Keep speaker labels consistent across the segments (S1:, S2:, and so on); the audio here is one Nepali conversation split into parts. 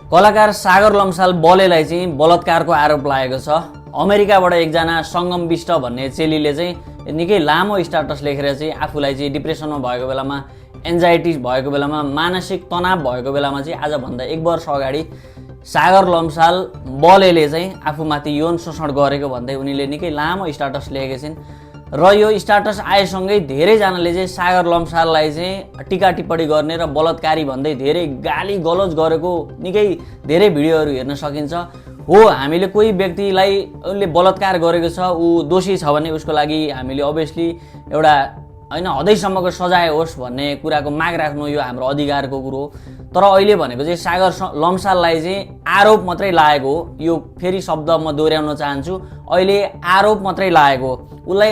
S1: कलाकार सागर लम्साल बलेलाई चाहिँ बलात्कारको आरोप लागेको छ। अमेरिकाबाट एकजना सङ्गम विष्ट भन्ने चेलीले चाहिँ निकै लामो स्ट्याटस लेखेर चाहिँ आफूलाई चाहिँ डिप्रेसनमा भएको बेलामा, एन्जाइटी भएको बेलामा, मानसिक तनाव भएको बेलामा चाहिँ आजभन्दा 1 वर्ष अगाडि सागर लम्साल बलेले चाहिँ आफूमाथि यौन शोषण गरेको भन्दै उनीले निकै लामो स्ट्याटस लेखेका छिन्। र यो स्ट्याटस आएसँगै धेरैजनाले चाहिँ सागर लम्साललाई चाहिँ टिका टिप्पणी गर्ने र बलात्कारी भन्दै धेरै गाली गलौज गरेको निकै धेरै भिडियोहरू हेर्न सकिन्छ। हो, हामीले कोही व्यक्तिलाई उसले बलात्कार गरेको छ, ऊ दोषी छ भने उसको लागि हामीले अभियसली एउटा हैन हदैसम्मको सजाय होस् भन्ने कुराको माग राख्नु यो हाम्रो अधिकारको कुरो हो। तर अहिले भनेको चाहिँ सागर लम्साललाई चाहिँ आरोप मात्रै लागेको हो। यो फेरि शब्द म दोहोऱ्याउन चाहन्छु, अहिले आरोप मात्रै लागेको हो। उसलाई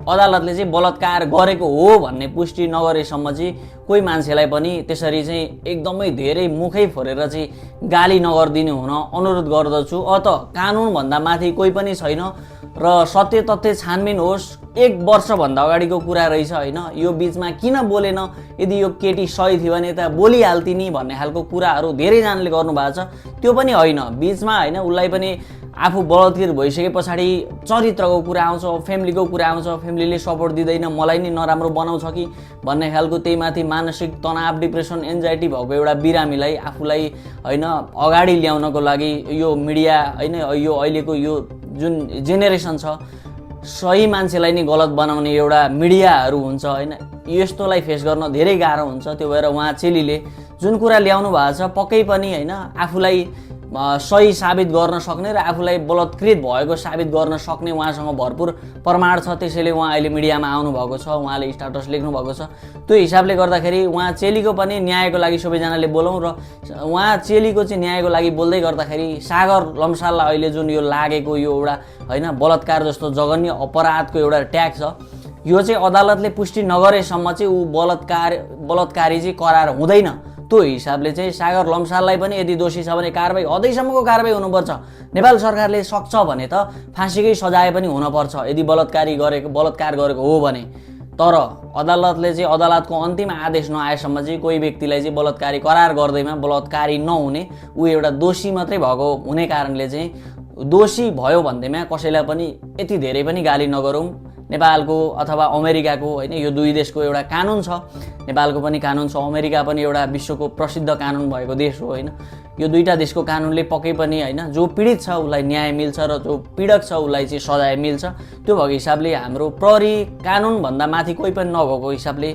S1: अदालतले चाहिँ बलात्कार गरेको हो भन्ने पुष्टि नगरेसम्म चाहिँ कोही मान्छेलाई पनि त्यसरी चाहिँ एकदमै धेरै मुखै फोरेर चाहिँ गाली नगरिदिनु हुन अनुरोध गर्दछु। कानुनभन्दा माथि कोही पनि छैन र सत्य तथ्य छानबिन होस्। 1 वर्षभन्दा अगाडिको कुरा रहेछ हैन, यो बीचमा किन बोलेन, यदि यो केटी सही थियो भने त बोलिहाल्थे नि भन्ने खालको कुराहरू धेरैजनाले गर्नुभएको छ। त्यो पनि होइन, बीचमा हैन उसलाई पनि आफू बलात्कृत भइसके पछाडि चरित्रको कुरा आउँछ, फ्यामिलीको कुरा आउँछ, फ्यामिलीले सपोर्ट दिँदैन, मलाई नि नराम्रो बनाउँछ कि भन्ने खालको, त्यही माथि मानसिक तनाव, डिप्रेसन, एन्जाइटी भएको एउटा बिरामीलाई आफूलाई हैन अगाडि ल्याउनको लागि यो मिडिया हैन, यो अहिलेको यो जुन जेनेरेसन छ, सही मान्छेलाई नि गलत बनाउने एउटा मिडियाहरू हुन्छ हैन, यस्तोलाई फेस गर्न धेरै गाह्रो हुन्छ। त्यो भएर उहाँ चेलीले जुन कुरा ल्याउनु भएको छ पक्कै पनि हैन आफूलाई सही साबित गर्न सक्ने र आफूलाई बलात्कृत भएको साबित गर्न सक्ने उहाँसँग भरपुर प्रमाण छ। त्यसैले उहाँ अहिले मिडियामा आउनुभएको छ, उहाँले स्ट्याटस लेख्नु भएको छ। त्यो हिसाबले गर्दाखेरि उहाँ चेलीको पनि न्यायको लागि सबैजनाले बोलौँ र उहाँ चेलीको चाहिँ न्यायको लागि बोल्दै गर्दाखेरि सागर लम्साललाई अहिले जुन यो लागेको यो एउटा हैन बलात्कार जस्तो जघन्य अपराधको एउटा ट्याग छ, यो चाहिँ अदालतले पुष्टि नगरेसम्म चाहिँ ऊ बलात्कारी चाहिँ करार हुँदैन। त्यो हिसाबले चाहिँ सागर लम्साललाई पनि यदि दोषी छ भने कारबाही हदैसम्मको कारबाही हुनुपर्छ। नेपाल सरकारले सक्छ भने त फाँसीकै सजाय पनि हुनपर्छ यदि बलात्कार गरेको हो भने। तर अदालतले चाहिँ अदालतको अन्तिम आदेश नआएसम्म चाहिँ कोही व्यक्तिलाई चाहिँ बलात्कारी करार गर्दैमा बलात्कारी नहुने, ऊ एउटा दोषी मात्रै भएको हुने कारणले चाहिँ दोषी भयो भन्दैमा कसैलाई पनि यति धेरै पनि गाली नगरौँ। नेपालको अथवा अमेरिकाको हैन यो दुई देशको एउटा कानुन छ, नेपालको पनि कानुन छ, अमेरिका पनि एउटा विश्वको प्रसिद्ध कानुन भएको देश हो हैन। यो दुईटा देशको कानुनले पक्कै पनि हैन जो पीडित छ उसलाई न्याय मिल्छ र जो पीडक छ उसलाई चाहिँ सजाय मिल्छ। त्यो भएको हिसाबले हाम्रो प्रहरी कानुन भन्दा माथि कोही पनि नभएको हिसाबले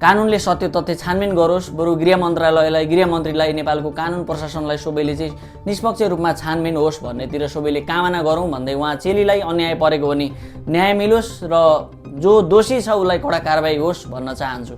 S1: कानुनले सत्य तथ्य छानबिन गरोस्। बरु गृह मन्त्रीलाई नेपालको कानुन प्रशासनलाई सबैले चाहिँ निष्पक्ष रूपमा छानबिन होस् भन्नेतिर सबैले कामना गरौँ भन्दै उहाँ चेलीलाई अन्याय परेको भने न्याय मिलोस् र जो दोषी छ उसलाई कडा कारबाही होस् भन्न चाहन्छु।